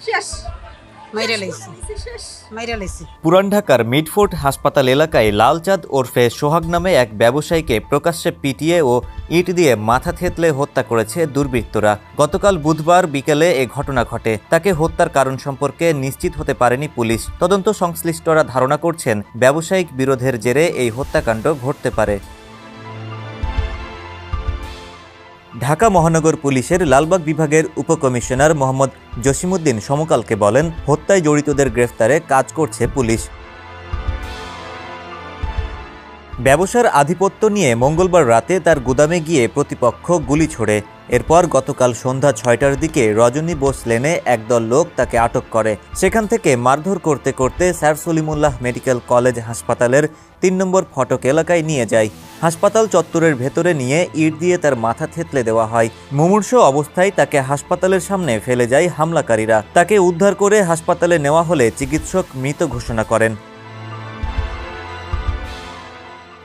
শেষ। মাইরা লাইছে। পুরান ঢাকার মিডফোর্ট হাসপাতাল এলাকায় লালচাঁদ ওরফে সোহাগ নামে এক ব্যবসায়ীকে প্রকাশ্যে পিটিয়ে ও ইট দিয়ে মাথা থেতলে হত্যা করেছে দুর্বৃত্তরা। গতকাল বুধবার বিকেলে এ ঘটনা ঘটে। তাকে হত্যার কারণ সম্পর্কে নিশ্চিত হতে পারেনি পুলিশ। তদন্ত সংশ্লিষ্টরা ধারণা করছেন ব্যবসায়িক বিরোধের জেরে এই হত্যাকাণ্ড ঘটতে পারে। ঢাকা মহানগর পুলিশের লালবাগ বিভাগের উপকমিশনার মোহাম্মদ জসিমউদ্দিন সমকালকে বলেন, হত্যায় জড়িতদের গ্রেফতারে কাজ করছে পুলিশ। ব্যবসার আধিপত্য নিয়ে মঙ্গলবার রাতে তার গুদামে গিয়ে প্রতিপক্ষ গুলি ছোড়ে। এরপর গতকাল সন্ধ্যা ৬টার দিকে রজনী বোস লেনে একদল লোক তাকে আটক করে। সেখান থেকে মারধর করতে করতে স্যার সলিমুল্লাহ মেডিকেল কলেজ হাসপাতালের ৩ নম্বর ফটক এলাকায় নিয়ে যায়। হাসপাতাল চত্বরের ভেতরে নিয়ে ইট দিয়ে তার মাথা থেতলে দেওয়া হয়। মুমূর্ষু অবস্থায় তাকে হাসপাতালের সামনে ফেলে যায় হামলাকারীরা। তাকে উদ্ধার করে হাসপাতালে নেওয়া হলে চিকিৎসক মৃত ঘোষণা করেন।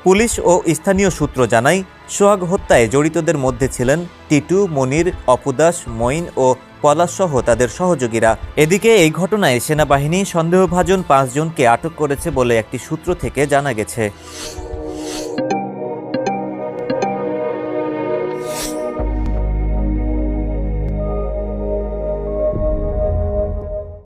পুলিশ ও স্থানীয় সূত্র জানায়, সোহাগ হত্যায় জড়িতদের মধ্যে ছিলেন টিটু, মনির, অপুদাস, মঈন ও পলাশসহ তাদের সহযোগীরা। এদিকে এই ঘটনায় সেনাবাহিনী সন্দেহভাজন ৫ জনকে আটক করেছে বলে একটি সূত্র থেকে জানা গেছে।